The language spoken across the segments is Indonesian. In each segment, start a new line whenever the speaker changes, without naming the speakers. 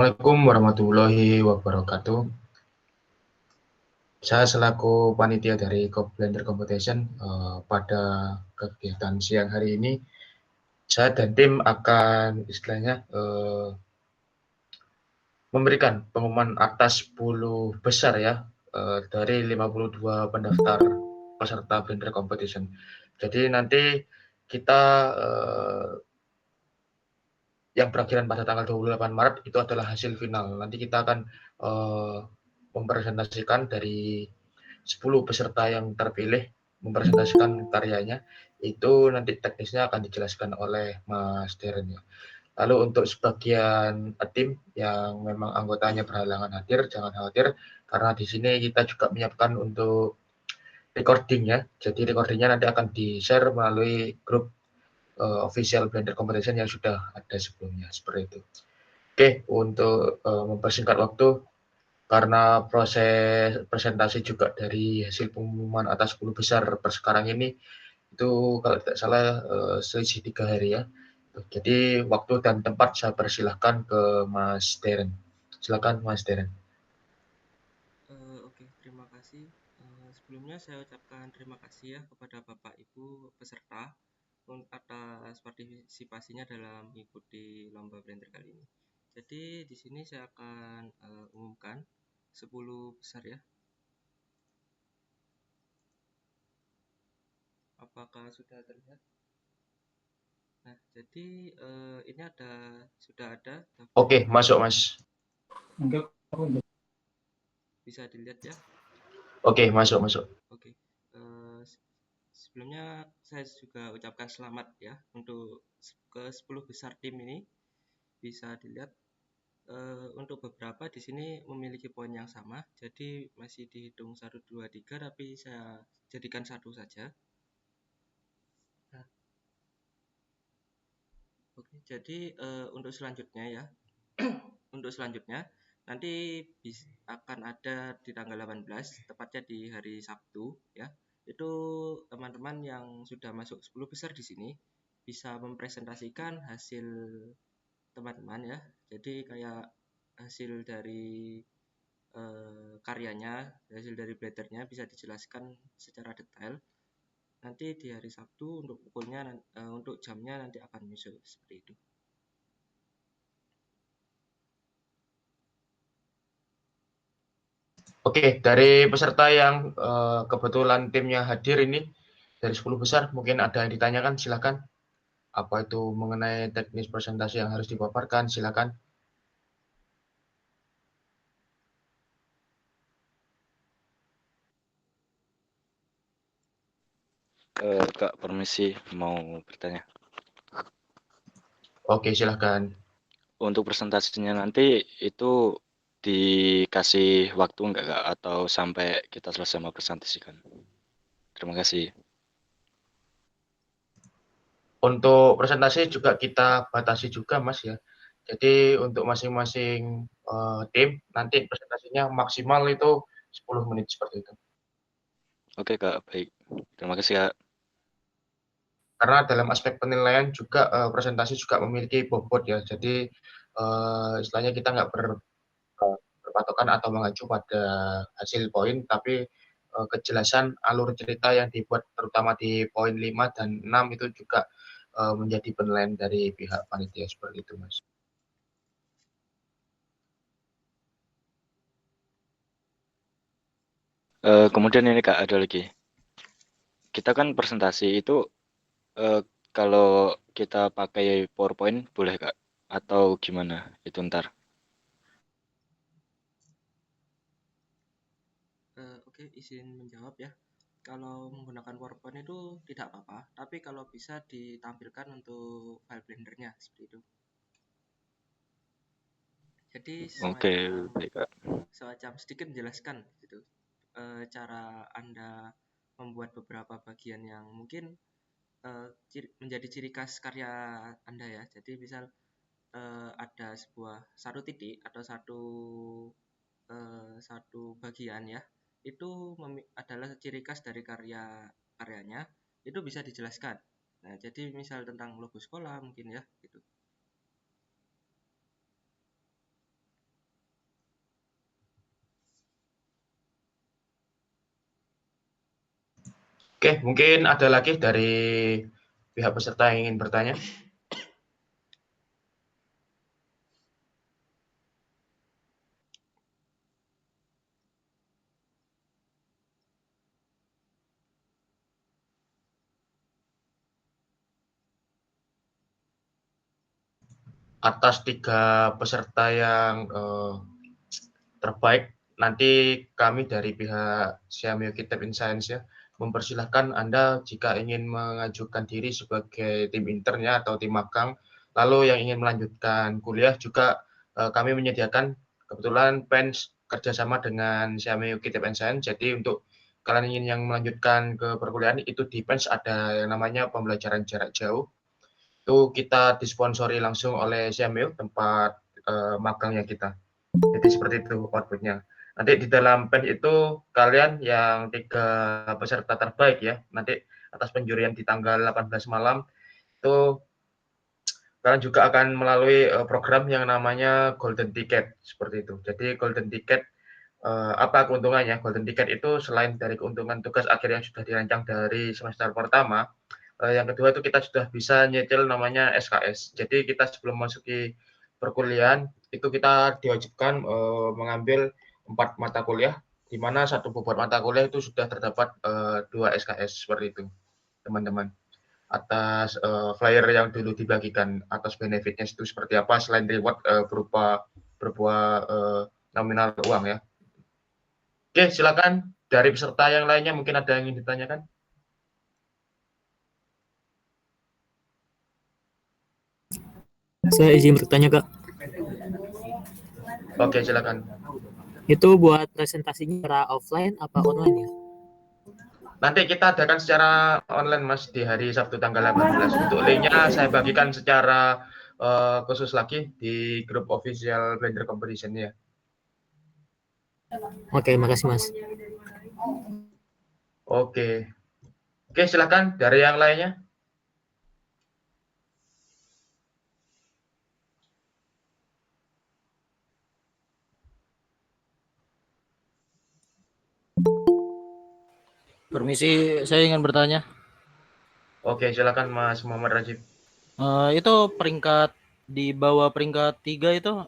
Assalamualaikum warahmatullahi wabarakatuh. Saya selaku panitia dari Blender Competition pada kegiatan siang hari ini, saya dan tim akan istilahnya memberikan pengumuman atas 10 besar ya dari 52 pendaftar peserta Blender Competition. Jadi nanti kita yang berakhiran pada tanggal 28 Maret itu adalah hasil final. Nanti kita akan mempresentasikan dari 10 peserta yang terpilih mempresentasikan karyanya. Itu nanti teknisnya akan dijelaskan oleh Mas Deren ya. Lalu untuk sebagian tim yang memang anggotanya berhalangan hadir, jangan khawatir karena di sini kita juga menyiapkan untuk recording ya. Jadi recordingnya nanti akan di-share melalui grup official Blender Competition yang sudah ada sebelumnya seperti itu. Oke, untuk mempersingkat waktu karena proses presentasi juga dari hasil pengumuman atas 10 besar per sekarang ini itu kalau tidak salah selisih 3 hari ya. Jadi waktu dan tempat saya persilahkan ke Mas Deren. Silakan Mas Deren.
Oke, terima kasih. Sebelumnya saya ucapkan terima kasih ya kepada Bapak Ibu peserta atas partisipasinya dalam mengikuti lomba Blender kali ini. Jadi di sini saya akan umumkan 10 besar ya. Apakah sudah terlihat? Nah, jadi ini sudah ada
Oke,
daftarnya.
masuk Mas.
Bisa dilihat ya.
Oke, masuk.
Oke. Eh, Sebelumnya saya juga ucapkan selamat ya untuk ke 10 besar tim ini. Bisa dilihat untuk beberapa di sini memiliki poin yang sama, jadi masih dihitung 1, 2, 3, tapi saya jadikan satu saja. Nah, oke, jadi untuk selanjutnya ya, untuk selanjutnya nanti akan ada di tanggal 18, tepatnya di hari Sabtu ya. Itu teman-teman yang sudah masuk 10 besar di sini bisa mempresentasikan hasil teman-teman ya. Jadi kayak hasil dari karyanya, hasil dari blendernya bisa dijelaskan secara detail. Nanti di hari Sabtu untuk pukulnya, untuk jamnya nanti akan menyusul seperti itu.
Oke, dari peserta yang kebetulan timnya hadir ini dari 10 besar mungkin ada yang ditanyakan, silakan. Apa itu mengenai teknis presentasi yang harus dipaparkan, silakan.
Kak, permisi mau bertanya.
Oke, silakan.
Untuk presentasinya nanti itu dikasih waktu enggak Kak? Atau sampai kita selesai mempresentasikan? Terima kasih.
Untuk presentasi juga kita batasi juga, Mas ya. Jadi untuk masing-masing tim nanti presentasinya maksimal itu 10 menit seperti itu.
Oke Kak, baik. Terima kasih Kak.
Karena dalam aspek penilaian juga presentasi juga memiliki bobot ya. Jadi istilahnya kita nggak berpatokan atau mengacu pada hasil poin, tapi kejelasan alur cerita yang dibuat terutama di poin 5 dan 6 itu juga menjadi penilaian dari pihak panitia seperti itu, Mas.
Kemudian ini Kak, ada lagi. Kita kan presentasi itu kalau kita pakai PowerPoint boleh Kak? Atau gimana? Itu ntar.
Oke, izin menjawab ya. Kalau menggunakan PowerPoint itu tidak apa-apa, tapi kalau bisa ditampilkan untuk file blendernya seperti itu. Jadi
Oke, baik Kak.
semacam sedikit menjelaskan gitu, cara Anda membuat beberapa bagian yang mungkin menjadi ciri khas karya Anda ya. Jadi misal ada satu titik atau satu bagian ya, itu adalah ciri khas dari karyanya, itu bisa dijelaskan. Nah, jadi misal tentang logo sekolah mungkin ya gitu.
Oke, mungkin ada lagi dari pihak peserta yang ingin bertanya. Atas 3 peserta yang terbaik, nanti kami dari pihak Xiaomi Kitab in Science ya, mempersilahkan Anda jika ingin mengajukan diri sebagai tim intern ya atau tim magang, lalu yang ingin melanjutkan kuliah juga kami menyediakan kebetulan PENS kerjasama dengan Xiaomi Kitab in Science, jadi untuk kalian ingin yang melanjutkan ke perkuliahan itu di PENS ada yang namanya pembelajaran jarak jauh, itu kita disponsori langsung oleh Xiaomi tempat magangnya kita. Jadi seperti itu outputnya. Nanti di dalam pen itu kalian yang 3 peserta terbaik ya, nanti atas penjurian di tanggal 18 malam itu kalian juga akan melalui program yang namanya Golden Ticket seperti itu. Jadi Golden Ticket apa keuntungannya? Golden Ticket itu selain dari keuntungan tugas akhir yang sudah dirancang dari semester pertama, yang kedua itu kita sudah bisa nyicil namanya SKS. Jadi kita sebelum masuki perkuliahan itu kita diwajibkan mengambil 4 mata kuliah, di mana satu bobot mata kuliah itu sudah terdapat 2 SKS seperti itu, teman-teman. Atas flyer yang dulu dibagikan, atas benefitnya itu seperti apa selain reward berupa nominal uang ya. Oke, silakan dari peserta yang lainnya mungkin ada yang ingin ditanyakan.
Saya izin bertanya, Kak.
Oke, silakan.
Itu buat presentasinya secara offline apa online ya?
Nanti kita adakan secara online Mas di hari Sabtu tanggal 18. Untuk linknya saya bagikan secara khusus lagi di grup official Blender Competition ya.
Oke, makasih Mas.
Oke. Oke, silakan dari yang lainnya.
Permisi, saya ingin bertanya.
Oke, silakan Mas Muhammad Rajib.
Itu peringkat di bawah peringkat 3 itu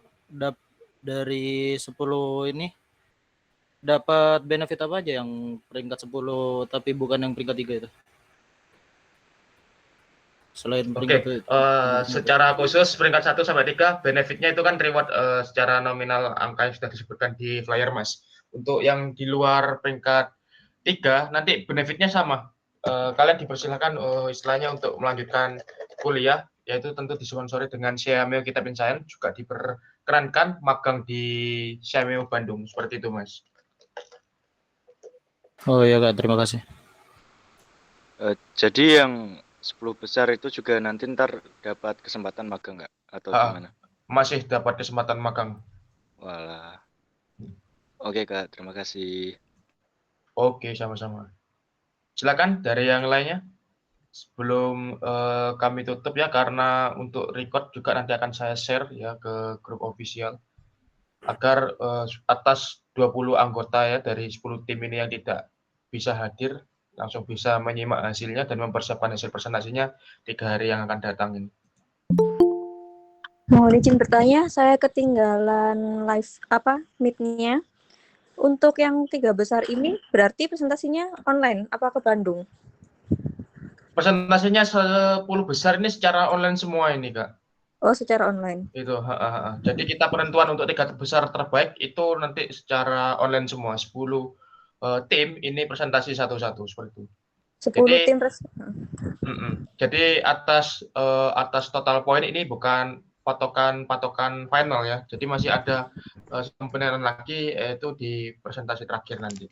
dari 10 ini dapat benefit apa aja yang peringkat 10 tapi bukan yang peringkat 3 itu? Selain peringkat
Oke, secara khusus peringkat 1 sampai 3 benefitnya itu kan reward secara nominal angka yang sudah disebutkan di flyer Mas. Untuk yang di luar peringkat 3 nanti benefitnya sama. Kalian dipersilakan istilahnya untuk melanjutkan kuliah, yaitu tentu disponsori dengan Xiaomi Kitab in Science, juga diperkenankan magang di Xiaomi Bandung, seperti itu Mas.
Oh iya Kak, terima kasih.
Jadi yang 10 besar itu juga nanti ntar dapat kesempatan magang nggak? Atau gimana?
Masih dapat kesempatan magang.
Walah. Oke Kak, terima kasih.
Oke, sama-sama. Silakan dari yang lainnya. Sebelum kami tutup ya, karena untuk record juga nanti akan saya share ya ke grup official agar atas 20 anggota ya dari 10 tim ini yang tidak bisa hadir langsung bisa menyimak hasilnya dan mempersiapkan hasil presentasinya 3 hari yang akan datang ini.
Mohon izin bertanya, saya ketinggalan live meet-nya. Untuk yang 3 besar ini berarti presentasinya online apa ke Bandung?
Presentasinya 10 besar ini secara online semua ini Kak.
Oh, secara online.
Itu, jadi kita penentuan untuk 3 besar terbaik itu nanti secara online semua. 10 tim ini presentasi satu-satu seperti itu.
10 tim
Jadi atas total poin ini bukan patokan final ya. Jadi masih ada penilaian lagi yaitu di presentasi terakhir nanti.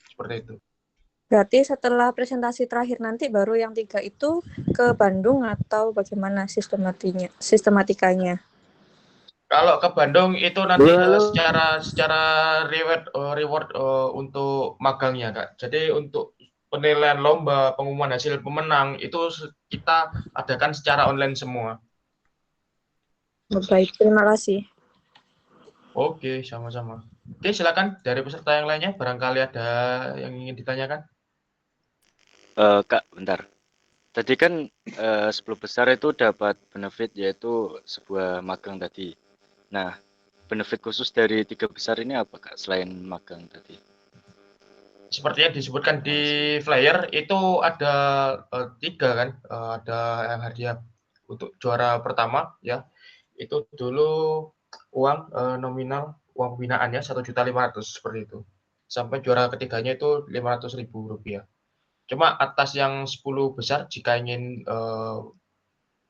Seperti itu.
Berarti setelah presentasi terakhir nanti baru yang 3 itu ke Bandung atau bagaimana sistematikanya?
Kalau ke Bandung itu nanti secara reward untuk magangnya Kak. Jadi untuk penilaian lomba, pengumuman hasil pemenang itu kita adakan secara online semua.
Baik, terima kasih.
Oke, sama-sama. Oke, silakan dari peserta yang lainnya barangkali ada yang ingin ditanyakan.
Kak, bentar. Tadi kan 10 besar itu dapat benefit yaitu sebuah magang tadi. Nah, benefit khusus dari 3 besar ini apa Kak selain magang tadi?
Seperti yang disebutkan di flyer itu ada 3 kan, ada yang hadiah untuk juara pertama ya, itu dulu uang nominal uang pembinaannya 1.500.000 seperti itu. Sampai juara ketiganya itu Rp500.000. Cuma atas yang 10 besar jika ingin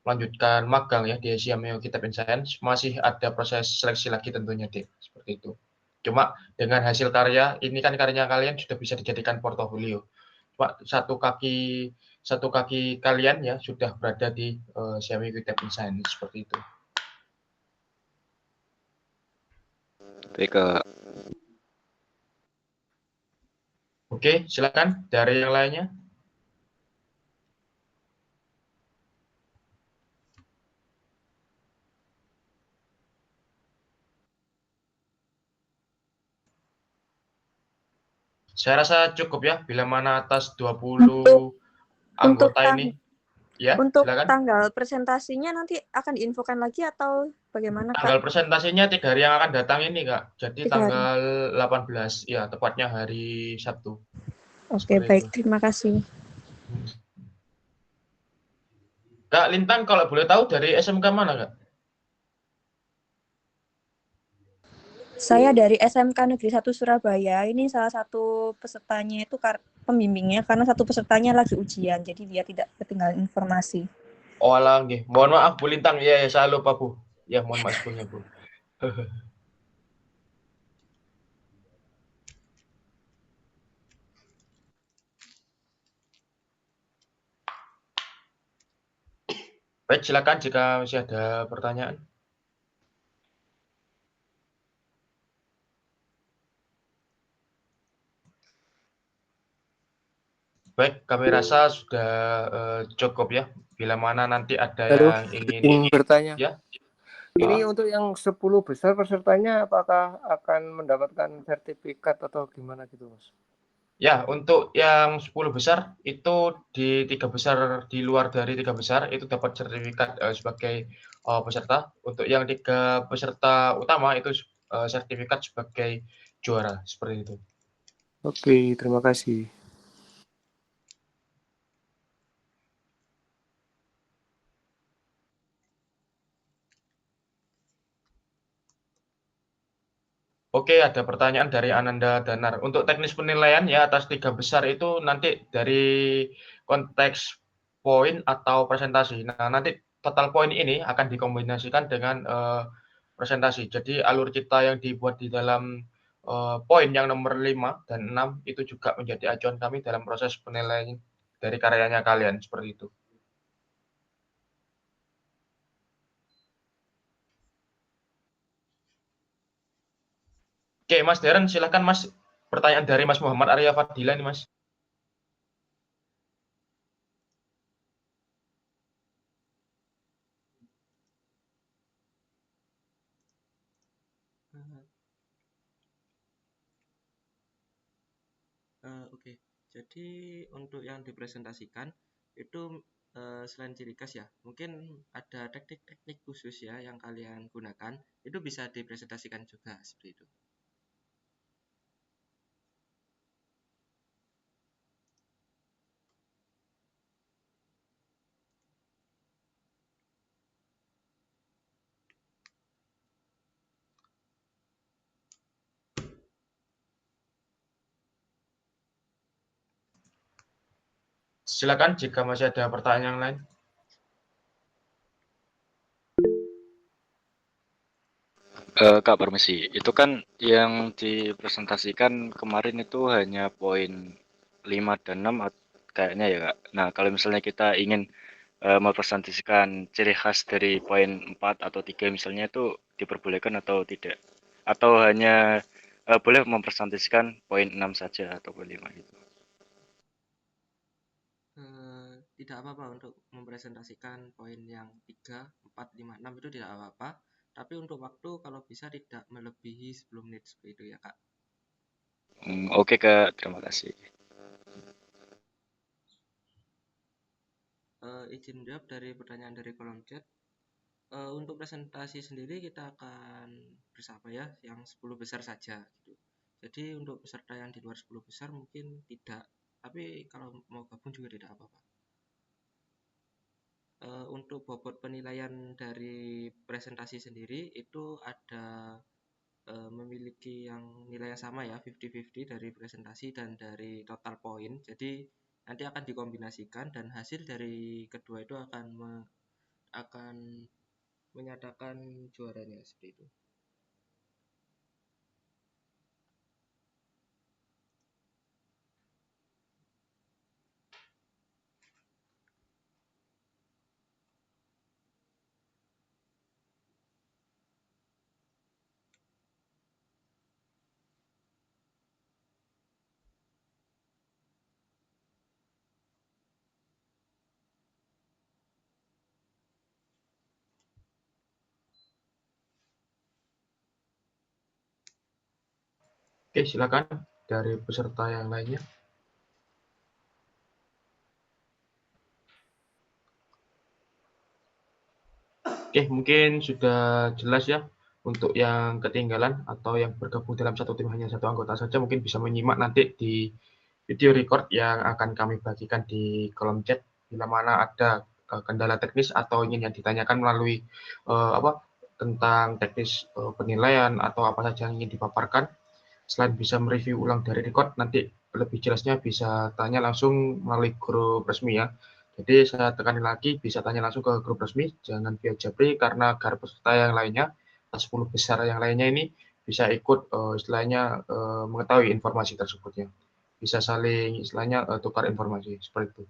melanjutkan magang ya di Asia Meo Kitab and Science masih ada proses seleksi lagi tentunya Dik, seperti itu. Cuma dengan hasil karya ini kan karya kalian sudah bisa dijadikan portofolio. Cuma satu kaki kalian ya sudah berada di Asia Meo Kitab and Science seperti itu.
Baik Kak.
Oke, silakan dari yang lainnya. Saya rasa cukup ya bila mana atas 20 anggota ini. Ya,
Untuk
silakan.
tanggal presentasinya nanti akan diinfokan lagi atau bagaimana,
Tanggal
Kak?
presentasinya 3 hari yang akan datang ini, Kak. Jadi
3 hari.
tanggal 18, ya tepatnya hari Sabtu.
Oke,
Seperti
baik.
itu.
Terima kasih.
Kak Lintang kalau boleh tahu dari SMK mana, Kak?
Saya dari SMK Negeri 1 Surabaya. Ini salah satu pesertanya itu pembimbingnya karena satu pesertanya lagi ujian, jadi dia tidak ketinggalan informasi.
Oh alah, nggih. Mohon maaf Bu Lintang. Ya, ya, saya lupa, Bu. Ya, mohon maaf sebelumnya, Bu. Baik, silakan jika masih ada pertanyaan. Baik, kami rasa sudah cukup ya. Bila mana nanti ada
Halo,
yang
ingin bertanya.
ya.
Ini untuk yang 10 besar pesertanya apakah akan mendapatkan sertifikat atau gimana gitu, Mas?
Ya, untuk yang 10 besar itu di 3 besar di luar dari 3 besar itu dapat sertifikat sebagai peserta. Untuk yang 3 peserta utama itu sertifikat sebagai juara seperti itu.
Oke, terima kasih.
Oke, ada pertanyaan dari Ananda Danar. Untuk teknis penilaian ya atas 3 besar itu nanti dari konteks poin atau presentasi. Nah, nanti total poin ini akan dikombinasikan dengan presentasi. Jadi alur cerita yang dibuat di dalam poin yang nomor 5 dan 6 itu juga menjadi acuan kami dalam proses penilaian dari karyanya kalian seperti itu. Oke, Mas Darren, silakan Mas. Pertanyaan dari Mas Muhammad Arya Fadila ini, Mas.
Oke. Jadi untuk yang dipresentasikan itu selain ciri khas ya, mungkin ada teknik-teknik khusus ya yang kalian gunakan, itu bisa dipresentasikan juga seperti itu.
Silakan jika masih ada pertanyaan yang lain.
Kak, permisi. Itu kan yang dipresentasikan kemarin itu hanya poin 5 dan 6 kayaknya ya, Kak. Nah, kalau misalnya kita ingin mempresentasikan ciri khas dari poin 4 atau 3 misalnya itu diperbolehkan atau tidak? Atau hanya boleh mempresentasikan poin 6 saja atau poin 5 gitu?
Tidak apa-apa untuk mempresentasikan poin yang 3, 4, 5, 6 itu tidak apa-apa. Tapi untuk waktu kalau bisa tidak melebihi 10 menit seperti itu ya, Kak.
Oke, Kak. Terima kasih.
izin menjawab dari pertanyaan dari kolom chat. Untuk presentasi sendiri kita akan bersama ya, yang 10 besar saja gitu. Jadi untuk peserta yang di luar 10 besar mungkin tidak, tapi kalau mau gabung juga tidak apa-apa. Untuk bobot penilaian dari presentasi sendiri itu ada memiliki yang nilai yang sama ya, 50-50 dari presentasi dan dari total poin. Jadi nanti akan dikombinasikan dan hasil dari kedua itu akan menyatakan juaranya seperti itu.
Oke, silakan dari peserta yang lainnya. Oke, mungkin sudah jelas ya untuk yang ketinggalan atau yang bergabung dalam satu tim hanya satu anggota saja mungkin bisa menyimak nanti di video record yang akan kami bagikan di kolom chat bila mana ada kendala teknis atau ingin yang ditanyakan melalui tentang teknis penilaian atau apa saja yang ingin dipaparkan. Selain bisa mereview ulang dari record, nanti lebih jelasnya bisa tanya langsung melalui grup resmi ya. Jadi saya tekan lagi, bisa tanya langsung ke grup resmi, jangan via Japri, karena agar peserta yang lainnya, 10 besar yang lainnya ini bisa ikut istilahnya mengetahui informasi tersebutnya. Bisa saling istilahnya tukar informasi, seperti itu.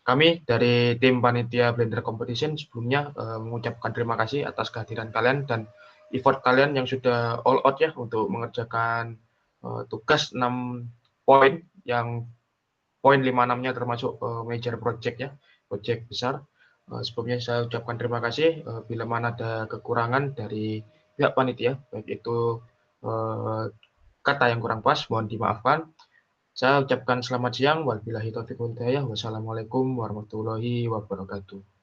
Kami dari tim Panitia Blender Competition sebelumnya mengucapkan terima kasih atas kehadiran kalian dan effort kalian yang sudah all out ya untuk mengerjakan tugas 6 poin yang poin 5-6-nya termasuk major project ya, project besar. Sebelumnya saya ucapkan terima kasih bila mana ada kekurangan dari pihak panitia, baik itu kata yang kurang pas, mohon dimaafkan. Saya ucapkan selamat siang, wabillahi taufiq wal hidayah, wassalamualaikum warahmatullahi wabarakatuh.